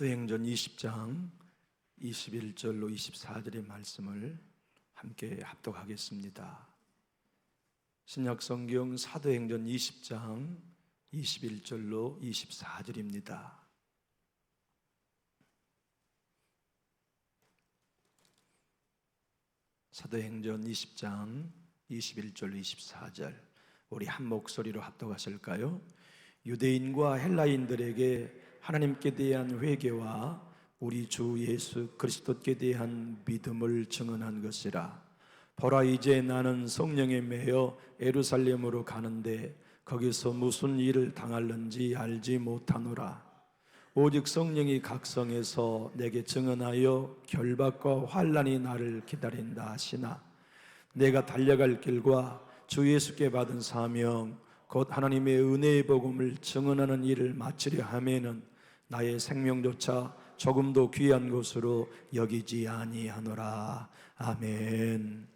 사도행전 20장 21절로 24절의 말씀을 함께 합독하겠습니다. 신약성경 사도행전 20장 21절로 24절입니다. 사도행전 20장 21절로 24절 우리 한 목소리로 합독하실까요? 유대인과 헬라인들에게 하나님께 대한 회개와 우리 주 예수 그리스도께 대한 믿음을 증언한 것이라. 보라, 이제 나는 성령에 매여 예루살렘으로 가는데 거기서 무슨 일을 당할는지 알지 못하노라. 오직 성령이 각성해서 내게 증언하여 결박과 환난이 나를 기다린다 하시나, 내가 달려갈 길과 주 예수께 받은 사명 곧 하나님의 은혜의 복음을 증언하는 일을 마치려 하면은 나의 생명조차 조금도 귀한 것으로 여기지 아니하노라. 아멘.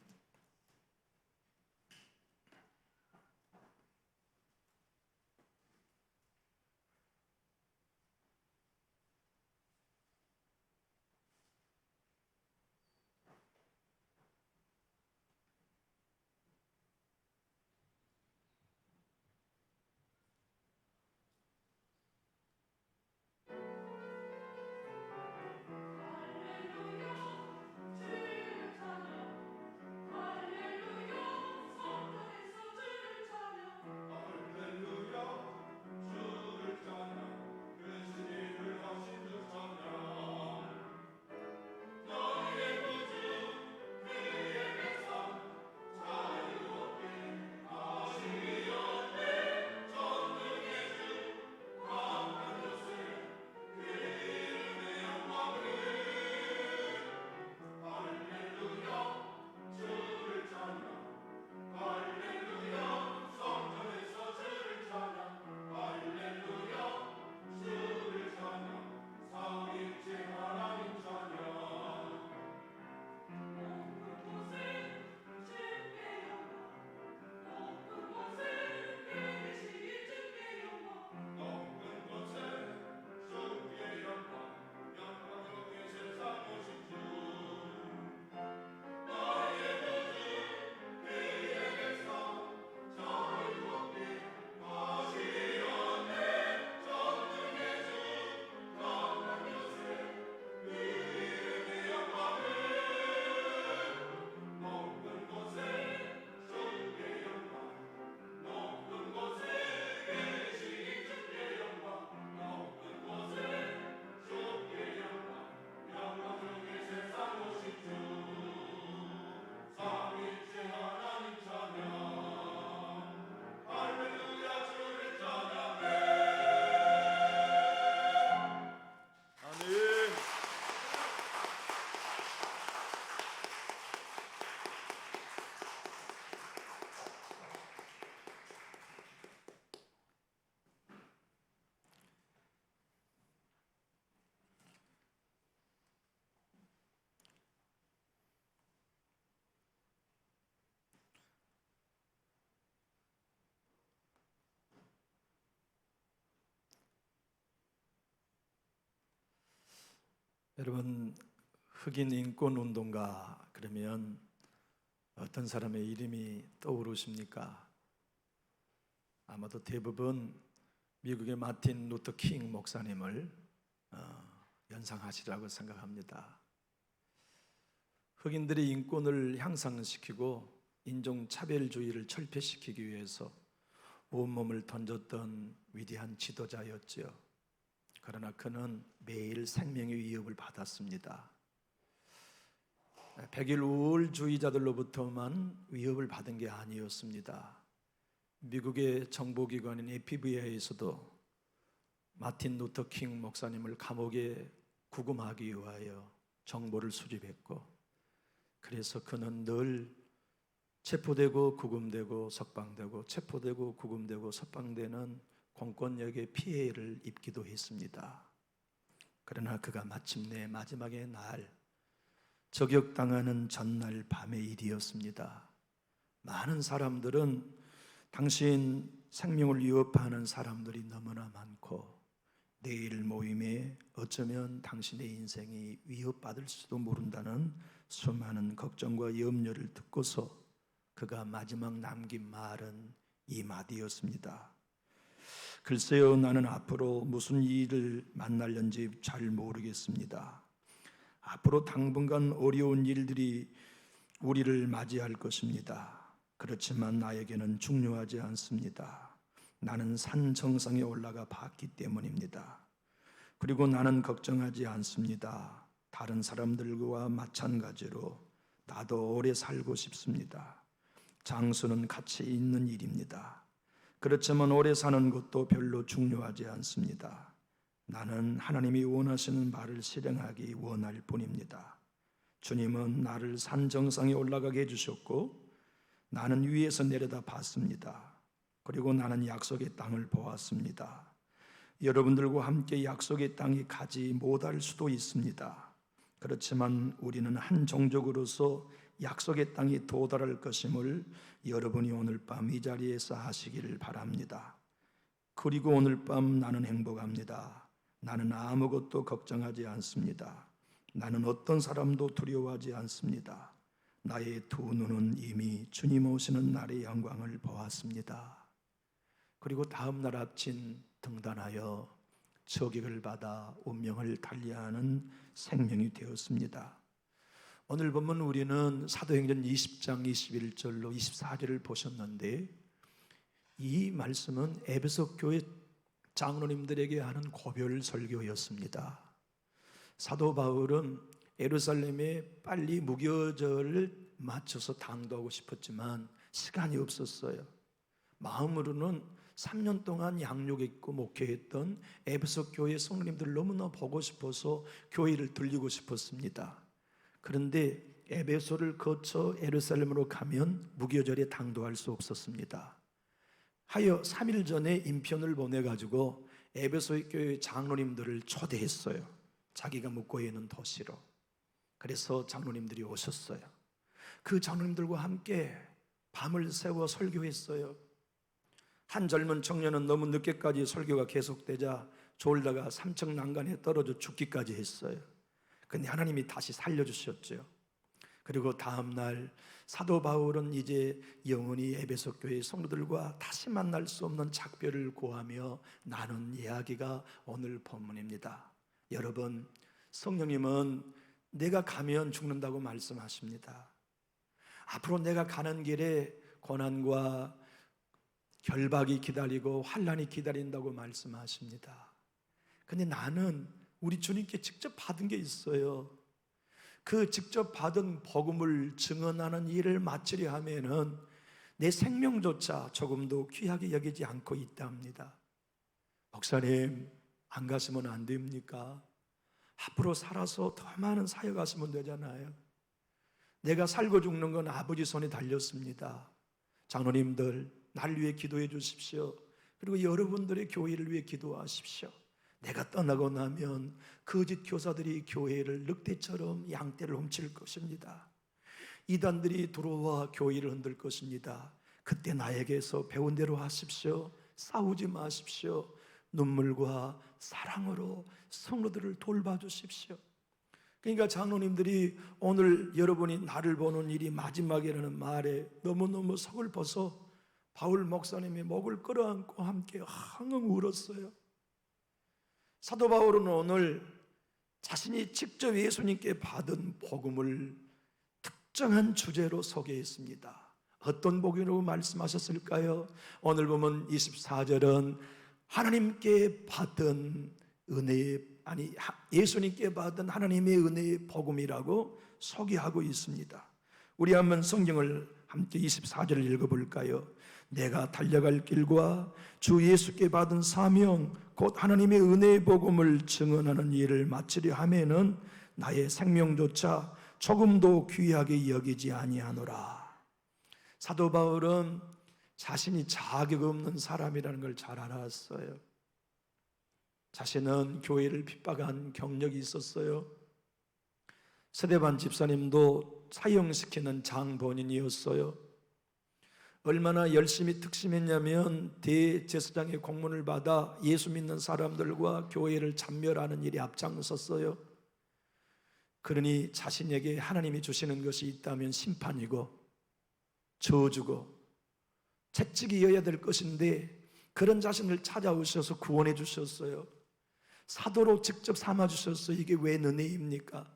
여러분, 흑인 인권 운동가 그러면 어떤 사람의 이름이 떠오르십니까? 아마도 대부분 미국의 마틴 루터 킹 목사님을 연상하시라고 생각합니다. 흑인들의 인권을 향상시키고 인종차별주의를 철폐시키기 위해서 온몸을 던졌던 위대한 지도자였지요. 그러나 그는 매일 생명의 위협을 받았습니다. 백일 우월주의자들로부터만 위협을 받은 게 아니었습니다. 미국의 정보기관인 FBI에서도 마틴 루터 킹 목사님을 감옥에 구금하기 위하여 정보를 수집했고, 그래서 그는 늘 체포되고 구금되고 석방되고 체포되고 구금되고 석방되는 공권력의 피해를 입기도 했습니다. 그러나 그가 마침내 마지막의 날 저격당하는 전날 밤의 일이었습니다. 많은 사람들은 당신 생명을 위협하는 사람들이 너무나 많고 내일 모임에 어쩌면 당신의 인생이 위협받을 수도 모른다는 수많은 걱정과 염려를 듣고서 그가 마지막 남긴 말은 이 마디였습니다. 글쎄요, 나는 앞으로 무슨 일을 만날는지 잘 모르겠습니다. 앞으로 당분간 어려운 일들이 우리를 맞이할 것입니다. 그렇지만 나에게는 중요하지 않습니다. 나는 산 정상에 올라가 봤기 때문입니다. 그리고 나는 걱정하지 않습니다. 다른 사람들과 마찬가지로 나도 오래 살고 싶습니다. 장수는 가치 있는 일입니다. 그렇지만 오래 사는 것도 별로 중요하지 않습니다. 나는 하나님이 원하시는 바를 실행하기 원할 뿐입니다. 주님은 나를 산 정상에 올라가게 해주셨고 나는 위에서 내려다 봤습니다. 그리고 나는 약속의 땅을 보았습니다. 여러분들과 함께 약속의 땅에 가지 못할 수도 있습니다. 그렇지만 우리는 한 종족으로서 약속의 땅에 도달할 것임을 여러분이 오늘 밤 이 자리에서 하시기를 바랍니다. 그리고 오늘 밤 나는 행복합니다. 나는 아무것도 걱정하지 않습니다. 나는 어떤 사람도 두려워하지 않습니다. 나의 두 눈은 이미 주님 오시는 날의 영광을 보았습니다. 그리고 다음 날 아침 등단하여 저격을 받아 운명을 달리하는 생명이 되었습니다. 오늘 보면 우리는 사도행전 20장 21절로 24절을 보셨는데 이 말씀은 에베소 교회 장로님들에게 하는 고별 설교였습니다. 사도 바울은 예루살렘에 빨리 무교절을 맞춰서 당도하고 싶었지만 시간이 없었어요. 마음으로는 3년 동안 양육했고 목회했던 에베소 교회 성도님들 너무나 보고 싶어서 교회를 들리고 싶었습니다. 그런데 에베소를 거쳐 예루살렘으로 가면 무교절에 당도할 수 없었습니다. 하여 3일 전에 인편을 보내가지고 에베소 교회 장로님들을 초대했어요. 자기가 묵고 있는 도시로. 그래서 장로님들이 오셨어요. 그 장로님들과 함께 밤을 새워 설교했어요. 한 젊은 청년은 너무 늦게까지 설교가 계속되자 졸다가 삼척 난간에 떨어져 죽기까지 했어요. 근데 하나님이 다시 살려주셨죠. 그리고 다음 날 사도 바울은 이제 영원히 에베소 교회 성도들과 다시 만날 수 없는 작별을 고하며 나눈 이야기가 오늘 본문입니다. 여러분, 성령님은 내가 가면 죽는다고 말씀하십니다. 앞으로 내가 가는 길에 고난과 결박이 기다리고 환난이 기다린다고 말씀하십니다. 근데 나는 우리 주님께 직접 받은 게 있어요. 그 직접 받은 복음을 증언하는 일을 마치려 하면은 내 생명조차 조금도 귀하게 여기지 않고 있답니다. 목사님, 안 가시면 안 됩니까? 앞으로 살아서 더 많은 사역하시면 되잖아요. 내가 살고 죽는 건 아버지 손에 달렸습니다. 장로님들, 나를 위해 기도해 주십시오. 그리고 여러분들의 교회를 위해 기도하십시오. 내가 떠나고 나면 거짓 교사들이 교회를 늑대처럼 양떼를 훔칠 것입니다. 이단들이 들어와 교회를 흔들 것입니다. 그때 나에게서 배운 대로 하십시오. 싸우지 마십시오. 눈물과 사랑으로 성도들을 돌봐주십시오. 그러니까 장로님들이 오늘 여러분이 나를 보는 일이 마지막이라는 말에 너무너무 서글퍼서 바울 목사님이 목을 끌어안고 함께 항응 울었어요. 사도 바울은 오늘 자신이 직접 예수님께 받은 복음을 특정한 주제로 소개했습니다. 어떤 복음이라고 말씀하셨을까요? 오늘 보면 24절은 하나님께 받은 예수님께 받은 하나님의 은혜의 복음이라고 소개하고 있습니다. 우리 한번 성경을 함께 24절을 읽어볼까요? 내가 달려갈 길과 주 예수께 받은 사명 곧 하나님의 은혜의 복음을 증언하는 일을 마치려 하면은 나의 생명조차 조금도 귀하게 여기지 아니하노라. 사도 바울은 자신이 자격 없는 사람이라는 걸 잘 알았어요. 자신은 교회를 핍박한 경력이 있었어요. 스데반 집사님도 사형시키는 장본인이었어요. 얼마나 열심히 특심했냐면 대제사장의 공문을 받아 예수 믿는 사람들과 교회를 참멸하는 일에 앞장섰어요. 그러니 자신에게 하나님이 주시는 것이 있다면 심판이고 저주고 채찍이어야 될 것인데 그런 자신을 찾아오셔서 구원해 주셨어요. 사도로 직접 삼아 주셨어요. 이게 왜 은혜입니까?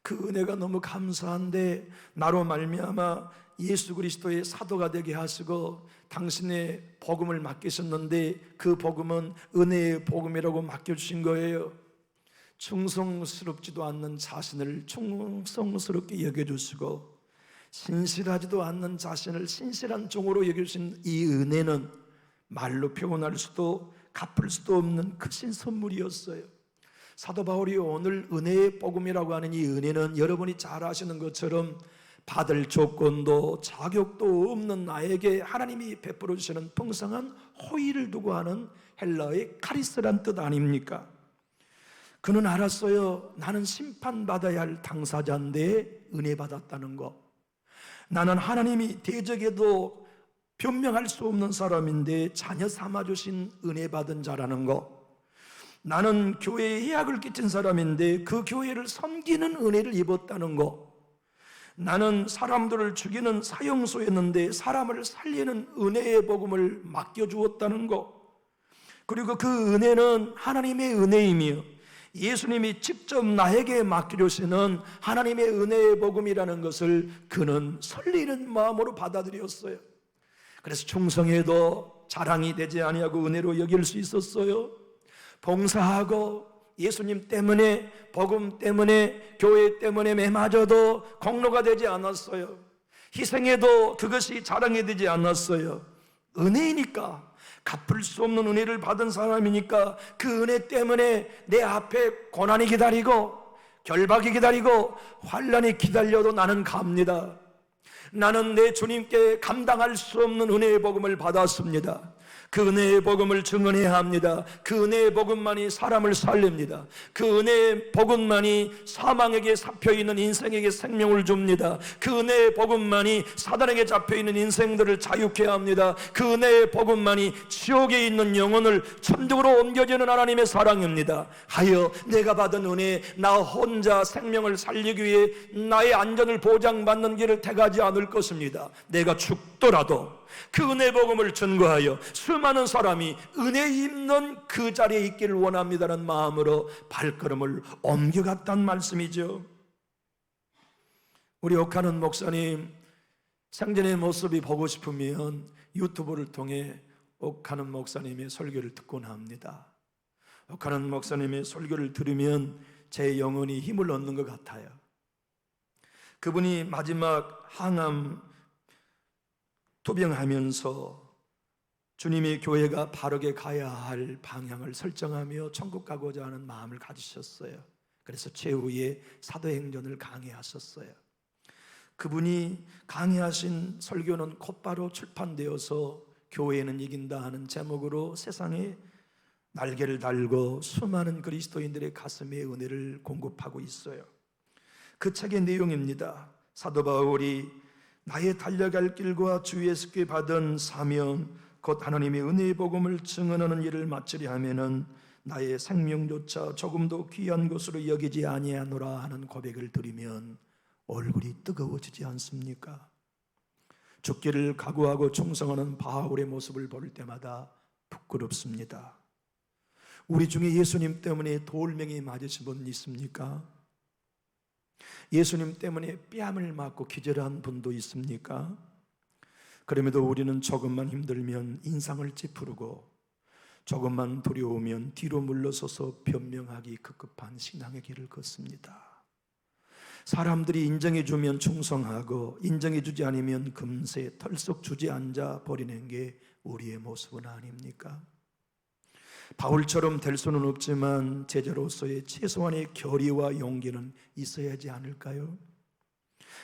그 은혜가 너무 감사한데 나로 말미암아 예수 그리스도의 사도가 되게 하시고 당신의 복음을 맡기셨는데 그 복음은 은혜의 복음이라고 맡겨주신 거예요. 충성스럽지도 않는 자신을 충성스럽게 여겨주시고 신실하지도 않는 자신을 신실한 종으로 여겨주신 이 은혜는 말로 표현할 수도 갚을 수도 없는 크신 선물이었어요. 사도 바울이 오늘 은혜의 복음이라고 하는 이 은혜는 여러분이 잘 아시는 것처럼 받을 조건도 자격도 없는 나에게 하나님이 베풀어 주시는 풍성한 호의를 두고 하는 헬라어의 카리스란 뜻 아닙니까? 그는 알았어요. 나는 심판받아야 할 당사자인데 은혜 받았다는 거. 나는 하나님이 대적에도 변명할 수 없는 사람인데 자녀 삼아주신 은혜 받은 자라는 거. 나는 교회에 해악을 끼친 사람인데 그 교회를 섬기는 은혜를 입었다는 거. 나는 사람들을 죽이는 사형수였는데 사람을 살리는 은혜의 복음을 맡겨주었다는 거. 그리고 그 은혜는 하나님의 은혜이며 예수님이 직접 나에게 맡겨주시는 하나님의 은혜의 복음이라는 것을 그는 설레는 마음으로 받아들였어요. 그래서 충성해도 자랑이 되지 아니하고 은혜로 여길 수 있었어요. 봉사하고 예수님 때문에 복음 때문에 교회 때문에 매맞아도 공로가 되지 않았어요. 희생해도 그것이 자랑이 되지 않았어요. 은혜이니까, 갚을 수 없는 은혜를 받은 사람이니까 그 은혜 때문에 내 앞에 고난이 기다리고 결박이 기다리고 환난이 기다려도 나는 갑니다. 나는 내 주님께 감당할 수 없는 은혜의 복음을 받았습니다. 그 은혜의 복음을 증언해야 합니다. 그 은혜의 복음만이 사람을 살립니다. 그 은혜의 복음만이 사망에게 잡혀있는 인생에게 생명을 줍니다. 그 은혜의 복음만이 사단에게 잡혀있는 인생들을 자유케 합니다. 그 은혜의 복음만이 지옥에 있는 영혼을 천국으로 옮겨주는 하나님의 사랑입니다. 하여 내가 받은 은혜, 나 혼자 생명을 살리기 위해 나의 안전을 보장받는 길을 택하지 않을 것입니다. 내가 죽더라도 그 은혜 복음을 전거하여 수많은 사람이 은혜 입는 그 자리에 있기를 원합니다라는 마음으로 발걸음을 옮겨갔단 말씀이죠. 우리 옥하는 목사님 생전의 모습이 보고 싶으면 유튜브를 통해 옥하는 목사님의 설교를 듣곤 합니다. 옥하는 목사님의 설교를 들으면 제 영혼이 힘을 얻는 것 같아요. 그분이 마지막 항암 투병하면서 주님의 교회가 바르게 가야 할 방향을 설정하며 천국 가고자 하는 마음을 가지셨어요. 그래서 최후의 사도행전을 강해하셨어요. 그분이 강해하신 설교는 곧바로 출판되어서 교회는 이긴다 하는 제목으로 세상에 날개를 달고 수많은 그리스도인들의 가슴에 은혜를 공급하고 있어요. 그 책의 내용입니다. 사도 바울이 나의 달려갈 길과 주 예수께 받은 사명 곧 하나님의 은혜의 복음을 증언하는 일을 마치려 하면은 나의 생명조차 조금도 귀한 것으로 여기지 아니하노라 하는 고백을 드리면 얼굴이 뜨거워지지 않습니까? 죽기를 각오하고 충성하는 바울의 모습을 볼 때마다 부끄럽습니다. 우리 중에 예수님 때문에 돌멩이 맞으신 분 있습니까? 예수님 때문에 뺨을 맞고 기절한 분도 있습니까? 그럼에도 우리는 조금만 힘들면 인상을 찌푸르고 조금만 두려우면 뒤로 물러서서 변명하기 급급한 신앙의 길을 걷습니다. 사람들이 인정해주면 충성하고 인정해주지 않으면 금세 털썩 주저앉아 버리는 게 우리의 모습은 아닙니까? 바울처럼 될 수는 없지만 제자로서의 최소한의 결의와 용기는 있어야 하지 않을까요?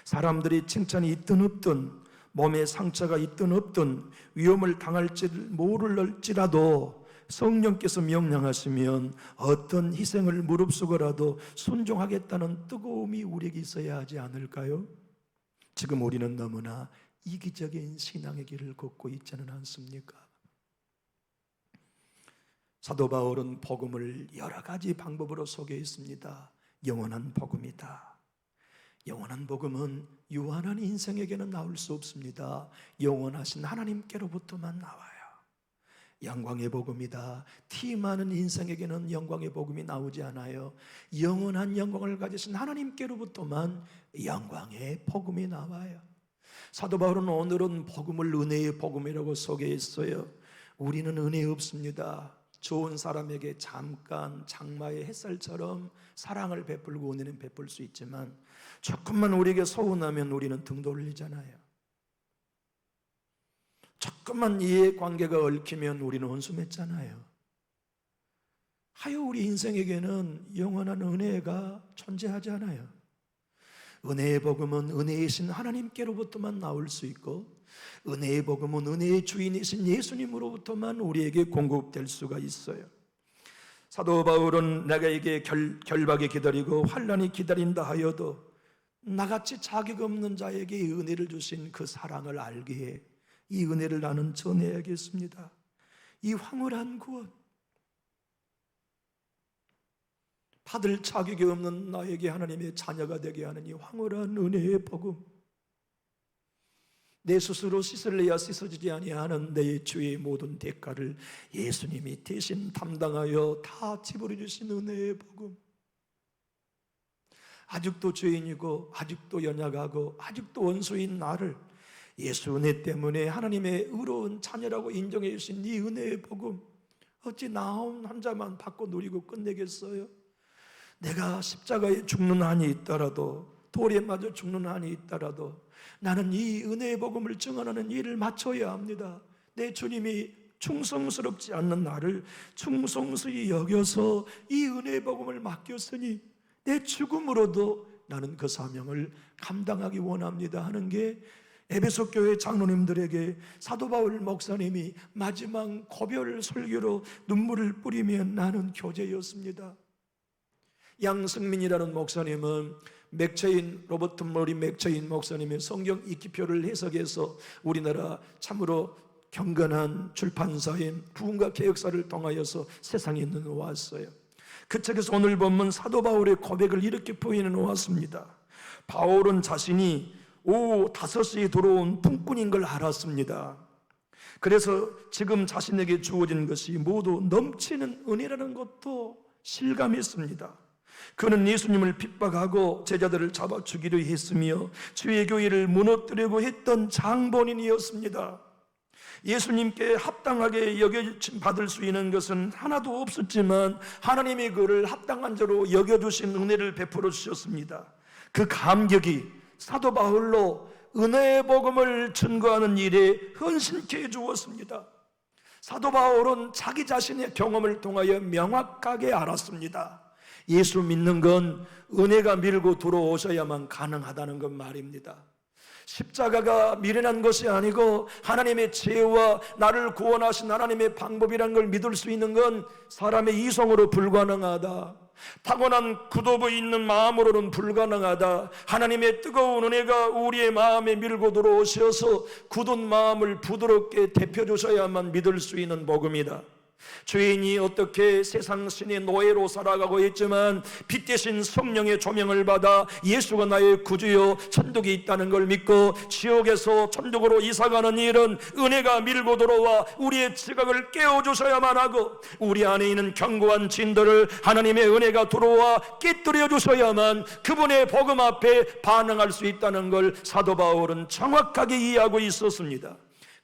사람들이 칭찬이 있든 없든 몸에 상처가 있든 없든 위험을 당할지 모를지라도 성령께서 명령하시면 어떤 희생을 무릅쓰고라도 순종하겠다는 뜨거움이 우리에게 있어야 하지 않을까요? 지금 우리는 너무나 이기적인 신앙의 길을 걷고 있지는 않습니까? 사도 바울은 복음을 여러 가지 방법으로 소개했습니다. 영원한 복음이다. 영원한 복음은 유한한 인생에게는 나올 수 없습니다. 영원하신 하나님께로부터만 나와요. 영광의 복음이다. 티 많은 인생에게는 영광의 복음이 나오지 않아요. 영원한 영광을 가지신 하나님께로부터만 영광의 복음이 나와요. 사도 바울은 오늘은 복음을 은혜의 복음이라고 소개했어요. 우리는 은혜 없습니다. 좋은 사람에게 잠깐 장마의 햇살처럼 사랑을 베풀고 은혜는 베풀 수 있지만 조금만 우리에게 서운하면 우리는 등 돌리잖아요. 조금만 이해관계가 얽히면 우리는 원수맺잖아요. 하여 우리 인생에게는 영원한 은혜가 존재하지 않아요. 은혜의 복음은 은혜이신 하나님께로부터만 나올 수 있고, 은혜의 복음은 은혜의 주인이신 예수님으로부터만 우리에게 공급될 수가 있어요. 사도 바울은 내가에게 결박이 기다리고 환난이 기다린다 하여도 나같이 자격 없는 자에게 이 은혜를 주신 그 사랑을 알기에 이 은혜를 나는 전해야겠습니다. 이 황홀한 구원, 받을 자격이 없는 나에게 하나님의 자녀가 되게 하는 이 황홀한 은혜의 복음, 내 스스로 씻을래야 씻어지지 아니하는 내 죄의 모든 대가를 예수님이 대신 담당하여 다 지불해 주신 은혜의 복음, 아직도 죄인이고 아직도 연약하고 아직도 원수인 나를 예수 은혜 때문에 하나님의 의로운 자녀라고 인정해 주신 이 은혜의 복음, 어찌 나 혼자만 받고 누리고 끝내겠어요? 내가 십자가에 죽는 한이 있더라도, 돌에 맞아 죽는 한이 있더라도 나는 이 은혜의 복음을 증언하는 일을 마쳐야 합니다. 내 주님이 충성스럽지 않는 나를 충성스레 여겨서 이 은혜의 복음을 맡겼으니 내 죽음으로도 나는 그 사명을 감당하기 원합니다 하는 게 에베소 교회 장로님들에게 사도 바울 목사님이 마지막 고별 설교로 눈물을 뿌리며 나눈 교제였습니다. 양승민이라는 목사님은 로버트 머리 맥체인 목사님의 성경 읽기표를 해석해서 우리나라 참으로 경건한 출판사인 부흥과 개혁사를 통하여서 세상에 놓았어요. 그 책에서 오늘 본문 사도 바울의 고백을 이렇게 표현해 놓았습니다. 바울은 자신이 오후 5시에 들어온 품꾼인 걸 알았습니다. 그래서 지금 자신에게 주어진 것이 모두 넘치는 은혜라는 것도 실감했습니다. 그는 예수님을 핍박하고 제자들을 잡아 죽이려 했으며 주의 교회를 무너뜨리고 했던 장본인이었습니다. 예수님께 합당하게 여겨받을 수 있는 것은 하나도 없었지만 하나님이 그를 합당한 자로 여겨주신 은혜를 베풀어 주셨습니다. 그 감격이 사도 바울로 은혜의 복음을 증거하는 일에 헌신케 해주었습니다. 사도 바울은 자기 자신의 경험을 통하여 명확하게 알았습니다. 예수 믿는 건 은혜가 밀고 들어오셔야만 가능하다는 것 말입니다. 십자가가 미련한 것이 아니고 하나님의 지혜와 나를 구원하신 하나님의 방법이라는 걸 믿을 수 있는 건 사람의 이성으로 불가능하다. 타고난 굳어버 있는 마음으로는 불가능하다. 하나님의 뜨거운 은혜가 우리의 마음에 밀고 들어오셔서 굳은 마음을 부드럽게 데펴주셔야만 믿을 수 있는 복음이다. 죄인이 어떻게 세상 신의 노예로 살아가고 있지만 빛 대신 성령의 조명을 받아 예수가 나의 구주요 천국이 있다는 걸 믿고 지옥에서 천국으로 이사가는 일은 은혜가 밀고 들어와 우리의 지각을 깨워주셔야만 하고 우리 안에 있는 견고한 진들을 하나님의 은혜가 들어와 깨뜨려 주셔야만 그분의 복음 앞에 반응할 수 있다는 걸 사도 바울은 정확하게 이해하고 있었습니다.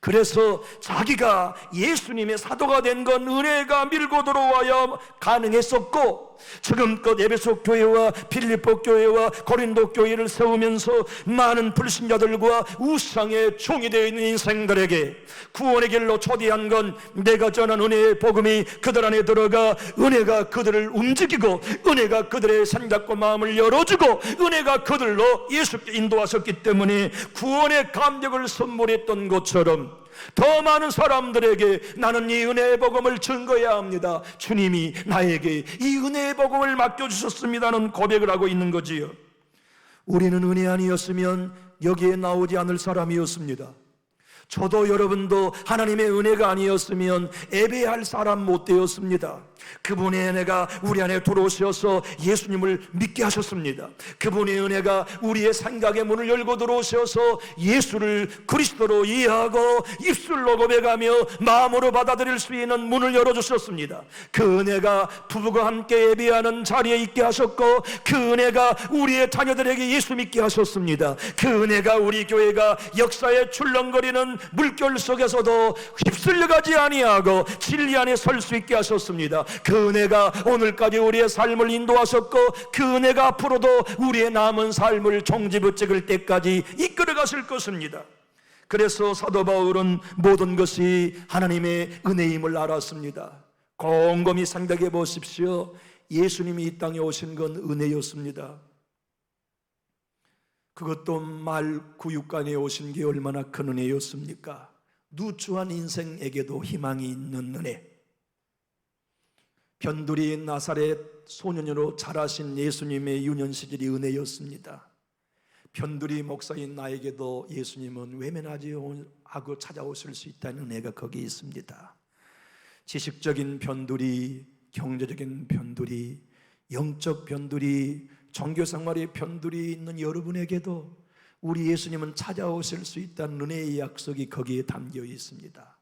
그래서 자기가 예수님의 사도가 된 건 은혜가 밀고 들어와야 가능했었고, 지금껏 에베소 교회와 필리포 교회와 고린도 교회를 세우면서 많은 불신자들과 우상의 종이 되어 있는 인생들에게 구원의 길로 초대한 건 내가 전한 은혜의 복음이 그들 안에 들어가 은혜가 그들을 움직이고 은혜가 그들의 생각과 마음을 열어주고 은혜가 그들로 예수께 인도하셨기 때문에 구원의 감격을 선물했던 것처럼 더 많은 사람들에게 나는 이 은혜의 복음을 증거해야 합니다. 주님이 나에게 이 은혜의 복음을 맡겨주셨습니다는 고백을 하고 있는 거지요. 우리는 은혜 아니었으면 여기에 나오지 않을 사람이었습니다. 저도 여러분도 하나님의 은혜가 아니었으면 예배할 사람 못 되었습니다. 그분의 은혜가 우리 안에 들어오셔서 예수님을 믿게 하셨습니다. 그분의 은혜가 우리의 생각의 문을 열고 들어오셔서 예수를 그리스도로 이해하고 입술로 고백하며 마음으로 받아들일 수 있는 문을 열어주셨습니다. 그 은혜가 부부가 함께 예배하는 자리에 있게 하셨고, 그 은혜가 우리의 자녀들에게 예수 믿게 하셨습니다. 그 은혜가 우리 교회가 역사에 출렁거리는 물결 속에서도 휩쓸려가지 아니하고 진리 안에 설 수 있게 하셨습니다. 그 은혜가 오늘까지 우리의 삶을 인도하셨고, 그 은혜가 앞으로도 우리의 남은 삶을 종지부 찍을 때까지 이끌어 가실 것입니다. 그래서 사도 바울은 모든 것이 하나님의 은혜임을 알았습니다. 곰곰이 생각해 보십시오. 예수님이 이 땅에 오신 건 은혜였습니다. 그것도 말 구육간에 오신 게 얼마나 큰 은혜였습니까? 누추한 인생에게도 희망이 있는 은혜. 변두리 나사렛 소년으로 자라신 예수님의 유년 시절이 은혜였습니다. 변두리 목사인 나에게도 예수님은 외면하지 하고 찾아오실 수 있다는 은혜가 거기에 있습니다. 지식적인 변두리, 경제적인 변두리, 영적 변두리, 종교생활의 변두리 있는 여러분에게도 우리 예수님은 찾아오실 수 있다는 은혜의 약속이 거기에 담겨 있습니다.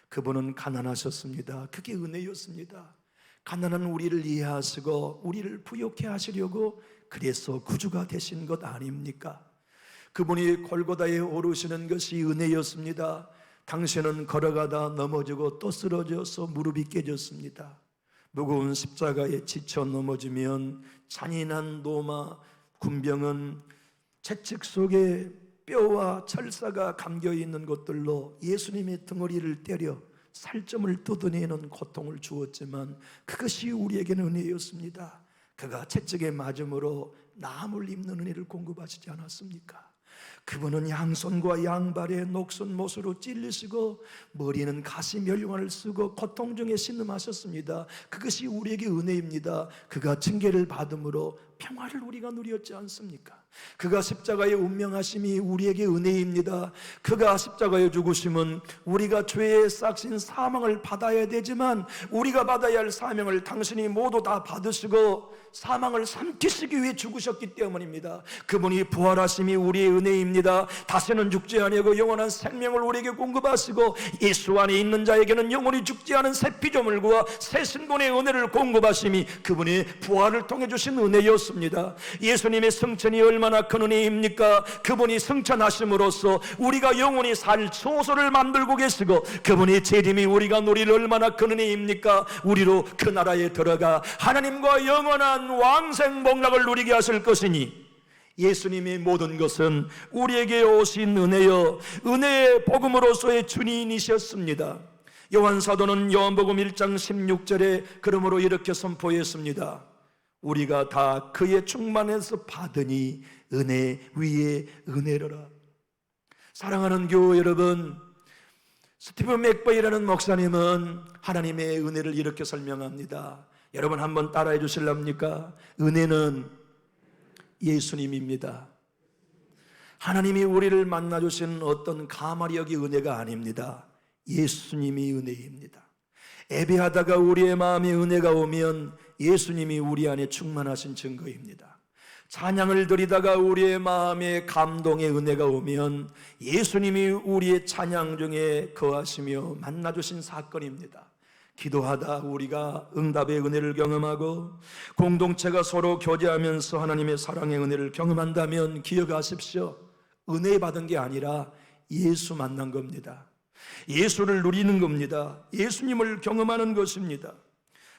그분은 가난하셨습니다. 그게 은혜였습니다. 가난한 우리를 이해하시고 우리를 부욕해 하시려고 그래서 구주가 되신 것 아닙니까? 그분이 골고다에 오르시는 것이 은혜였습니다. 당신은 걸어가다 넘어지고 또 쓰러져서 무릎이 깨졌습니다. 무거운 십자가에 지쳐 넘어지면 잔인한 노마, 군병은 채찍 속에 뼈와 철사가 감겨있는 것들로 예수님의 덩어리를 때려 살점을 뜯어내는 고통을 주었지만 그것이 우리에게는 은혜였습니다. 그가 채찍에 맞음으로 나음을 입는 은혜를 공급하시지 않았습니까? 그분은 양손과 양발에 녹슨 못으로 찔리시고 머리는 가시 멸류관을 쓰고 고통 중에 신음하셨습니다. 그것이 우리에게 은혜입니다. 그가 징계를 받음으로 평화를 우리가 누렸지 않습니까? 그가 십자가의 운명하심이 우리에게 은혜입니다. 그가 십자가에 죽으심은 우리가 죄의 싹신 사망을 받아야 되지만 우리가 받아야 할 사명을 당신이 모두 다 받으시고 사망을 삼키시기 위해 죽으셨기 때문입니다. 그분이 부활하심이 우리의 은혜입니다. 다시는 죽지 아니하고 영원한 생명을 우리에게 공급하시고 예수 안에 있는 자에게는 영원히 죽지 않은 새 피조물과 새 신분의 은혜를 공급하심이 그분의 부활을 통해 주신 은혜였습니다. 예수님의 승천이 얼마나 큰 은혜입니까? 그분이 승천하심으로써 우리가 영원히 살 소소를 만들고 계시고 그분의 재림이 우리가 누릴 얼마나 큰 은혜입니까? 우리로 그 나라에 들어가 하나님과 영원한 왕생 복락을 누리게 하실 것이니 예수님의 모든 것은 우리에게 오신 은혜요 은혜의 복음으로서의 주인이셨습니다. 요한 사도는 요한복음 1장 16절에 그러므로 이렇게 선포했습니다. 우리가 다 그의 충만에서 받으니 은혜 위에 은혜로라. 사랑하는 교회 여러분, 스티븐 맥버이라는 목사님은 하나님의 은혜를 이렇게 설명합니다. 여러분 한번 따라해 주실랍니까? 은혜는 예수님입니다. 하나님이 우리를 만나주신 어떤 가마력의 은혜가 아닙니다. 예수님이 은혜입니다. 예배하다가 우리의 마음에 은혜가 오면 예수님이 우리 안에 충만하신 증거입니다. 찬양을 드리다가 우리의 마음에 감동의 은혜가 오면 예수님이 우리의 찬양 중에 거하시며 만나주신 사건입니다. 기도하다 우리가 응답의 은혜를 경험하고 공동체가 서로 교제하면서 하나님의 사랑의 은혜를 경험한다면 기억하십시오. 은혜 받은 게 아니라 예수 만난 겁니다. 예수를 누리는 겁니다. 예수님을 경험하는 것입니다.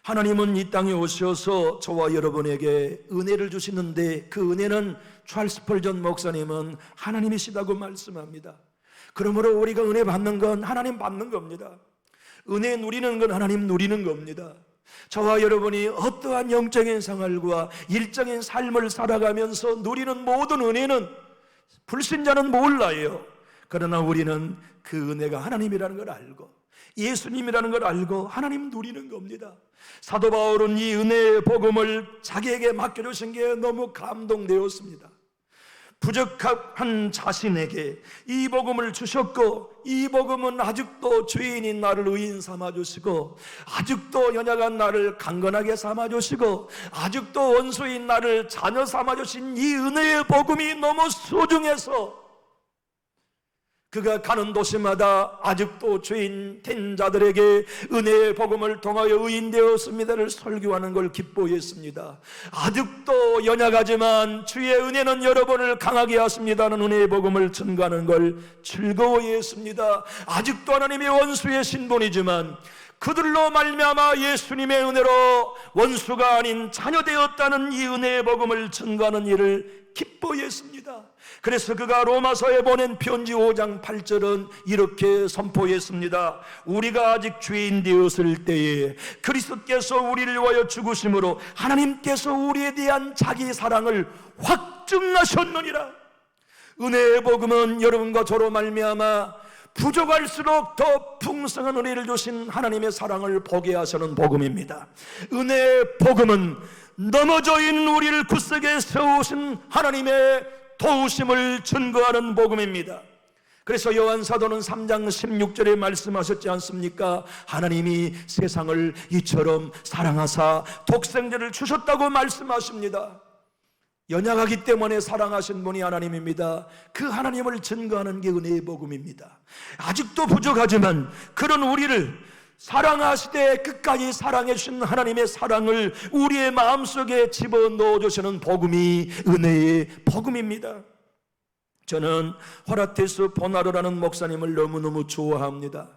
하나님은 이 땅에 오셔서 저와 여러분에게 은혜를 주시는데 그 은혜는 찰스 스펄전 목사님은 하나님이시다고 말씀합니다. 그러므로 우리가 은혜 받는 건 하나님 받는 겁니다. 은혜 누리는 건 하나님 누리는 겁니다. 저와 여러분이 어떠한 영적인 생활과 일적인 삶을 살아가면서 누리는 모든 은혜는 불신자는 몰라요. 그러나 우리는 그 은혜가 하나님이라는 걸 알고 예수님이라는 걸 알고 하나님 누리는 겁니다. 사도 바울은 이 은혜의 복음을 자기에게 맡겨주신 게 너무 감동되었습니다. 부족한 자신에게 이 복음을 주셨고, 이 복음은 아직도 죄인인 나를 의인 삼아주시고, 아직도 연약한 나를 강건하게 삼아주시고, 아직도 원수인 나를 자녀 삼아주신 이 은혜의 복음이 너무 소중해서 그가 가는 도시마다 아직도 죄인 된 자들에게 은혜의 복음을 통하여 의인 되었습니다를 설교하는 걸 기뻐했습니다. 아직도 연약하지만 주의 은혜는 여러분을 강하게 하십니다는 은혜의 복음을 전가하는 걸 즐거워했습니다. 아직도 하나님의 원수의 신분이지만 그들로 말미암아 예수님의 은혜로 원수가 아닌 자녀 되었다는 이 은혜의 복음을 전가하는 일을 기뻐했습니다. 그래서 그가 로마서에 보낸 편지 5장 8절은 이렇게 선포했습니다. 우리가 아직 죄인 되었을 때에 그리스도께서 우리를 위하여 죽으심으로 하나님께서 우리에 대한 자기 사랑을 확증하셨느니라. 은혜의 복음은 여러분과 저로 말미암아 부족할수록 더 풍성한 은혜를 주신 하나님의 사랑을 보게 하시는 복음입니다. 은혜의 복음은 넘어져 있는 우리를 굳세게 세우신 하나님의 도우심을 증거하는 복음입니다. 그래서 요한 사도는 3장 16절에 말씀하셨지 않습니까? 하나님이 세상을 이처럼 사랑하사 독생자를 주셨다고 말씀하십니다. 연약하기 때문에 사랑하신 분이 하나님입니다. 그 하나님을 증거하는 게 은혜의 복음입니다. 아직도 부족하지만 그런 우리를 사랑하시되 끝까지 사랑해 주신 하나님의 사랑을 우리의 마음속에 집어넣어 주시는 복음이 은혜의 복음입니다. 저는 호라테스 보나로라는 목사님을 너무너무 좋아합니다.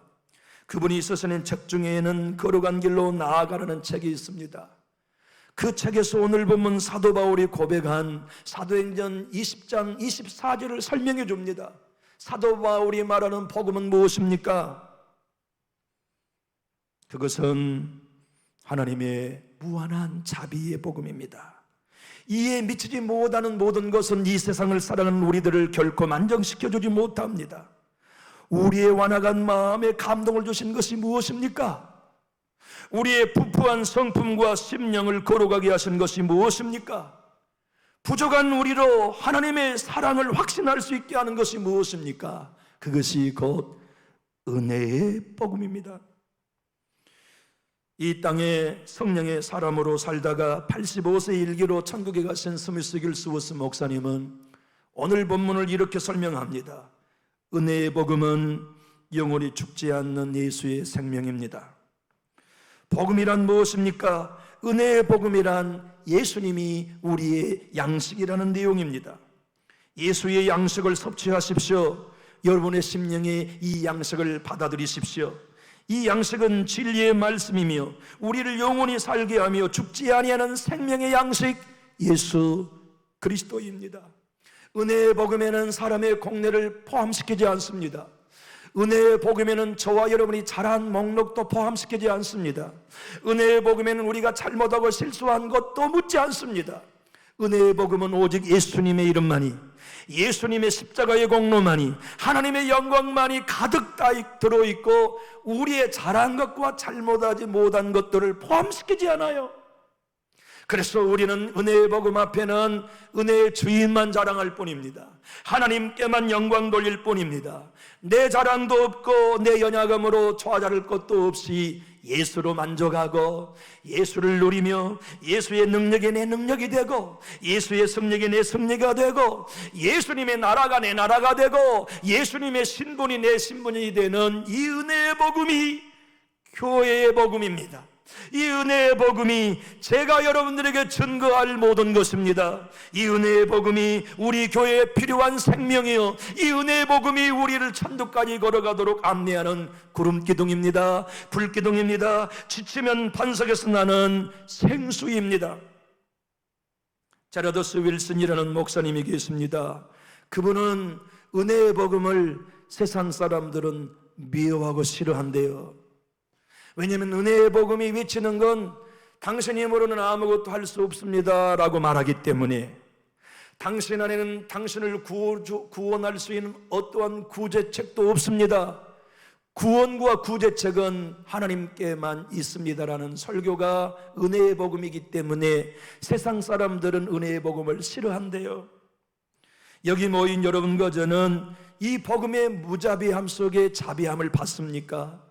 그분이 쓰신 책 중에는 걸어간 길로 나아가라는 책이 있습니다. 그 책에서 오늘 보면 사도 바울이 고백한 사도행전 20장 24절을 설명해 줍니다. 사도 바울이 말하는 복음은 무엇입니까? 그것은 하나님의 무한한 자비의 복음입니다. 이에 미치지 못하는 모든 것은 이 세상을 살아가는 우리들을 결코 만족시켜주지 못합니다. 우리의 완악한 마음에 감동을 주신 것이 무엇입니까? 우리의 부패한 성품과 심령을 거룩하게 하신 것이 무엇입니까? 부족한 우리로 하나님의 사랑을 확신할 수 있게 하는 것이 무엇입니까? 그것이 곧 은혜의 복음입니다. 이 땅에 성령의 사람으로 살다가 85세 일기로 천국에 가신 스미스 길스워스 목사님은 오늘 본문을 이렇게 설명합니다. 은혜의 복음은 영원히 죽지 않는 예수의 생명입니다. 복음이란 무엇입니까? 은혜의 복음이란 예수님이 우리의 양식이라는 내용입니다. 예수의 양식을 섭취하십시오. 여러분의 심령에 이 양식을 받아들이십시오. 이 양식은 진리의 말씀이며 우리를 영원히 살게 하며 죽지 아니하는 생명의 양식 예수 그리스도입니다. 은혜의 복음에는 사람의 공로를 포함시키지 않습니다. 은혜의 복음에는 저와 여러분이 잘한 목록도 포함시키지 않습니다. 은혜의 복음에는 우리가 잘못하고 실수한 것도 묻지 않습니다. 은혜의 복음은 오직 예수님의 이름만이, 예수님의 십자가의 공로만이, 하나님의 영광만이 가득 다 들어있고 우리의 잘한 것과 잘못하지 못한 것들을 포함시키지 않아요. 그래서 우리는 은혜의 복음 앞에는 은혜의 주인만 자랑할 뿐입니다. 하나님께만 영광 돌릴 뿐입니다. 내 자랑도 없고 내 연약함으로 좌절할 것도 없이 예수로 만족하고 예수를 누리며 예수의 능력이 내 능력이 되고 예수의 성령이 내 성령이 되고 예수님의 나라가 내 나라가 되고 예수님의 신분이 내 신분이 되는 이 은혜의 복음이 교회의 복음입니다. 이 은혜의 복음이 제가 여러분들에게 증거할 모든 것입니다. 이 은혜의 복음이 우리 교회에 필요한 생명이요, 이 은혜의 복음이 우리를 천국까지 걸어가도록 안내하는 구름기둥입니다. 불기둥입니다. 지치면 반석에서 나는 생수입니다. 자라더스 윌슨이라는 목사님이 계십니다. 그분은 은혜의 복음을 세상 사람들은 미워하고 싫어한대요. 왜냐하면 은혜의 복음이 외치는 건 당신의 힘으로는 아무것도 할 수 없습니다 라고 말하기 때문에, 당신 안에는 당신을 구원할 수 있는 어떠한 구제책도 없습니다. 구원과 구제책은 하나님께만 있습니다라는 설교가 은혜의 복음이기 때문에 세상 사람들은 은혜의 복음을 싫어한대요. 여기 모인 여러분과 저는 이 복음의 무자비함 속에 자비함을 받습니까?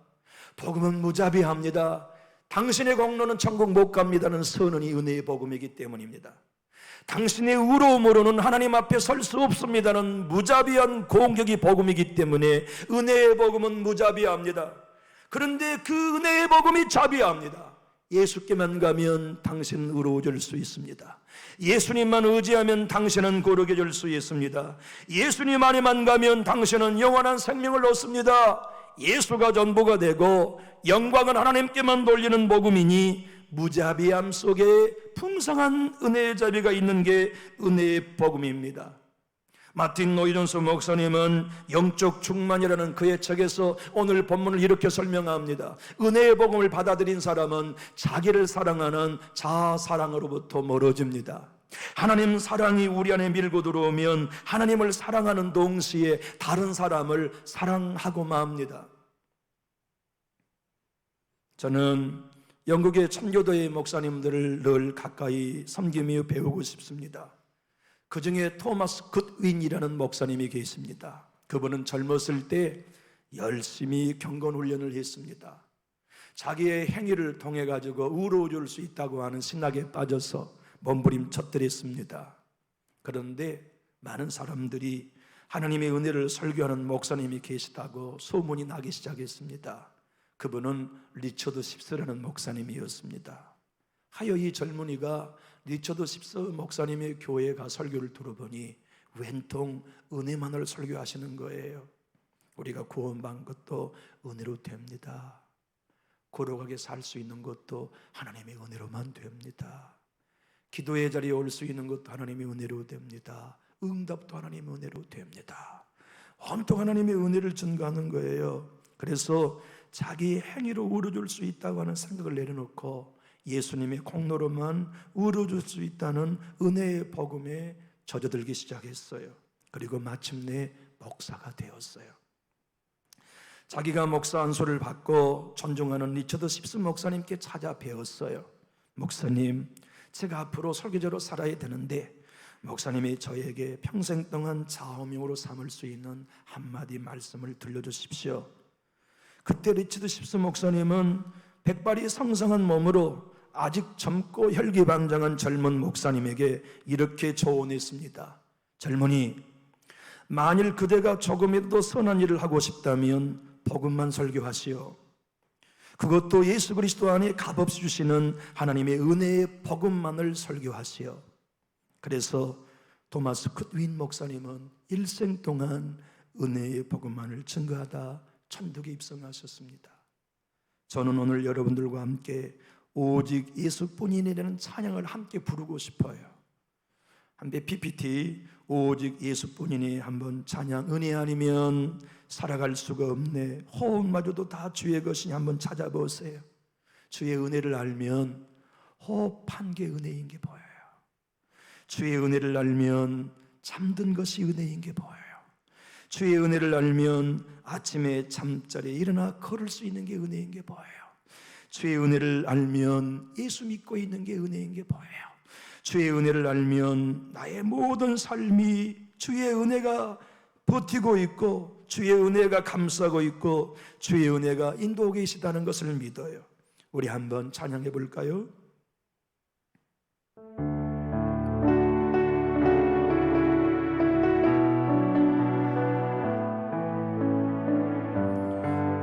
복음은 무자비합니다. 당신의 공로는 천국 못 갑니다는 선언이 은혜의 복음이기 때문입니다. 당신의 의로움으로는 하나님 앞에 설 수 없습니다는 무자비한 공격이 복음이기 때문에 은혜의 복음은 무자비합니다. 그런데 그 은혜의 복음이 자비합니다. 예수께만 가면 당신은 의로워질 수 있습니다. 예수님만 의지하면 당신은 거룩해질 수 있습니다. 예수님 안에만 가면 당신은 영원한 생명을 얻습니다. 예수가 전부가 되고 영광은 하나님께만 돌리는 복음이니 무자비함 속에 풍성한 은혜의 자비가 있는 게 은혜의 복음입니다. 마틴 노이존스 목사님은 영적 충만이라는 그의 책에서 오늘 본문을 이렇게 설명합니다. 은혜의 복음을 받아들인 사람은 자기를 사랑하는 자아사랑으로부터 멀어집니다. 하나님 사랑이 우리 안에 밀고 들어오면 하나님을 사랑하는 동시에 다른 사람을 사랑하고 맙니다. 저는 영국의 천교도의 목사님들을 늘 가까이 섬기며 배우고 싶습니다. 그 중에 토마스 굿윈이라는 목사님이 계십니다. 그분은 젊었을 때 열심히 경건훈련을 했습니다. 자기의 행위를 통해 가지고 의로워질 수 있다고 하는 신학에 빠져서 몸부림쳤더랬습니다. 그런데 많은 사람들이 하나님의 은혜를 설교하는 목사님이 계시다고 소문이 나기 시작했습니다. 그분은 리처드 십스라는 목사님이었습니다. 하여 이 젊은이가 리처드 십스 목사님의 교회에 가 설교를 들어보니 웬통 은혜만을 설교하시는 거예요. 우리가 구원받은 것도 은혜로 됩니다. 거룩하게 살 수 있는 것도 하나님의 은혜로만 됩니다. 기도의 자리에 올 수 있는 것도 하나님의 은혜로 됩니다. 응답도 하나님의 은혜로 됩니다. 온통 하나님의 은혜를 증거하는 거예요. 그래서 자기 행위로 의로워질 수 있다고 하는 생각을 내려놓고 예수님의 공로로만 의로워질 수 있다는 은혜의 복음에 젖어들기 시작했어요. 그리고 마침내 목사가 되었어요. 자기가 목사 안수를 받고 존중하는 리처드 십스 목사님께 찾아 배웠어요. 목사님, 제가 앞으로 설교자로 살아야 되는데 목사님이 저에게 평생 동안 좌우명으로 삼을 수 있는 한마디 말씀을 들려주십시오. 그때 리처드 십스 목사님은 백발이 성성한 몸으로 아직 젊고 혈기방장한 젊은 목사님에게 이렇게 조언했습니다. 젊은이, 만일 그대가 조금이라도 선한 일을 하고 싶다면 복음만 설교하시오. 그것도 예수 그리스도 안에 값없이 주시는 하나님의 은혜의 복음만을 설교하시오. 그래서 토마스 굿윈 목사님은 일생 동안 은혜의 복음만을 증거하다 천국에 입성하셨습니다. 저는 오늘 여러분들과 함께 오직 예수뿐이라는 찬양을 함께 부르고 싶어요. 함께 PPT 오직 예수뿐이니 한번 찬양. 은혜 아니면 살아갈 수가 없네. 호흡마저도 다 주의 것이니 한번 찾아보세요. 주의 은혜를 알면 호흡한 게 은혜인 게 보여요. 주의 은혜를 알면 잠든 것이 은혜인 게 보여요. 주의 은혜를 알면 아침에 잠자리에 일어나 걸을 수 있는 게 은혜인 게 보여요. 주의 은혜를 알면 예수 믿고 있는 게 은혜인 게 보여요. 주의 은혜를 알면 나의 모든 삶이 주의 은혜가 버티고 있고 주의 은혜가 감싸고 있고 주의 은혜가 인도하고 계시다는 것을 믿어요. 우리 한번 찬양해 볼까요?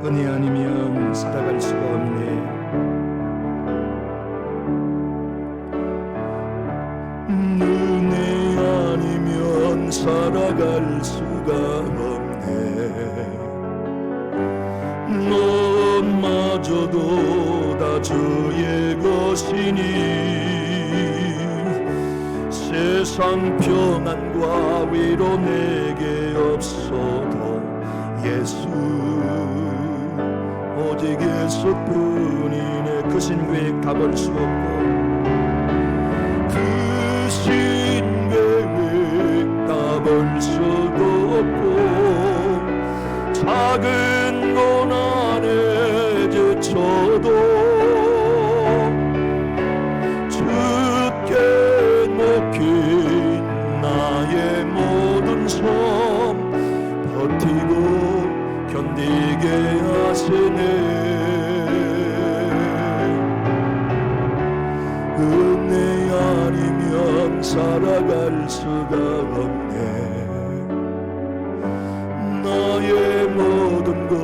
은혜 아니면 살아갈 수가 없네. 은혜 아니면 살아갈 수가 없네. 너마저도 다 주의 것이니 세상 평안과 위로 내게 없어도 예수 오직 예수뿐이네. 그 신계획 가볼 수 없고 그 신계획 가볼 수도 없고 작은 고난에 지쳐도 주께 맡긴 나의 모든 견디게 하시네. 은혜 아니면 살아갈 수가 없네. 나의 모든 것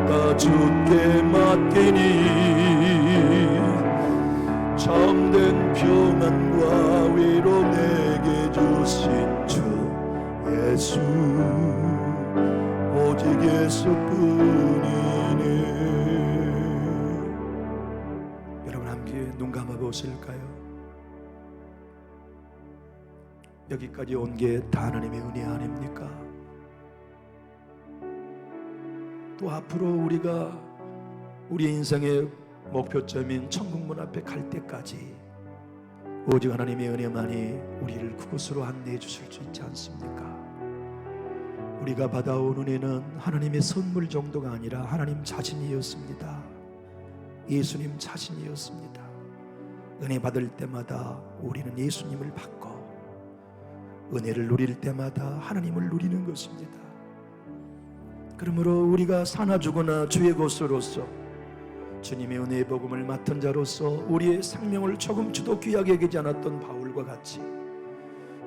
다 주께 맡기니 참된 평안과 위로 내게 주신 주 예수, 오직 예수뿐이네. 여러분 함께 눈 감아 보실까요? 여기까지 온 게 다 하나님의 은혜 아닙니까? 또 앞으로 우리가 우리 인생의 목표점인 천국문 앞에 갈 때까지 오직 하나님의 은혜만이 우리를 그곳으로 안내해 주실 수 있지 않습니까? 우리가 받아온 은혜는 하나님의 선물 정도가 아니라 하나님 자신이었습니다. 예수님 자신이었습니다. 은혜 받을 때마다 우리는 예수님을 받고, 은혜를 누릴 때마다 하나님을 누리는 것입니다. 그러므로 우리가 사나 죽으나 주의 것으로서 주님의 은혜의 복음을 맡은 자로서 우리의 생명을 조금치도 귀하게 여기지 않았던 바울과 같이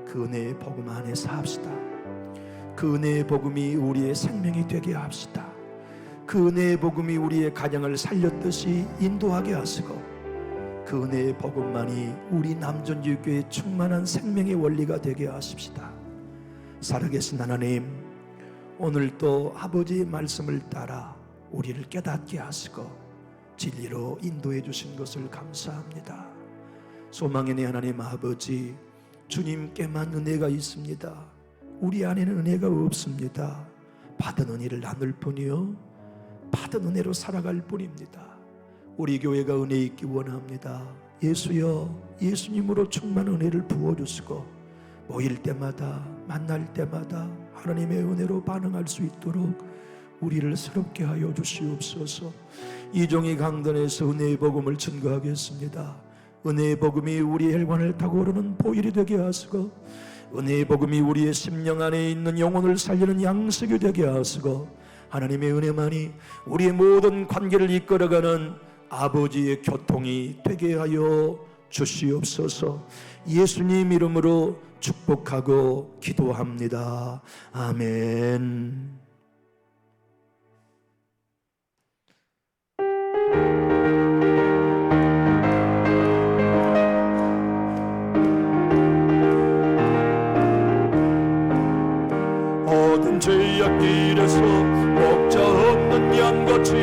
그 은혜의 복음 안에 삽시다. 그 은혜의 복음이 우리의 생명이 되게 합시다. 그 은혜의 복음이 우리의 가정을 살렸듯이 인도하게 하시고, 그 은혜의 복음만이 우리 남전주교회의 충만한 생명의 원리가 되게 하십시다. 살아계신 하나님, 오늘도 아버지의 말씀을 따라 우리를 깨닫게 하시고 진리로 인도해 주신 것을 감사합니다. 소망의 내 하나님 아버지, 주님께만 은혜가 있습니다. 우리 안에는 은혜가 없습니다. 받은 은혜를 나눌 뿐이요, 받은 은혜로 살아갈 뿐입니다. 우리 교회가 은혜 있기 원합니다. 예수여, 예수님으로 충만한 은혜를 부어주시고 모일 때마다 만날 때마다 하나님의 은혜로 반응할 수 있도록 우리를 새롭게 하여 주시옵소서. 이종이 강단에서 은혜의 복음을 증거하겠습니다. 은혜의 복음이 우리의 혈관을 타고 오르는 보일이 되게 하시고, 은혜의 복음이 우리의 심령 안에 있는 영혼을 살리는 양식이 되게 하시고, 하나님의 은혜만이 우리의 모든 관계를 이끌어가는 아버지의 교통이 되게 하여 주시옵소서. 예수님 이름으로 축복하고 기도합니다. 아멘. 모든 죄악길에서 목자 없는 양같이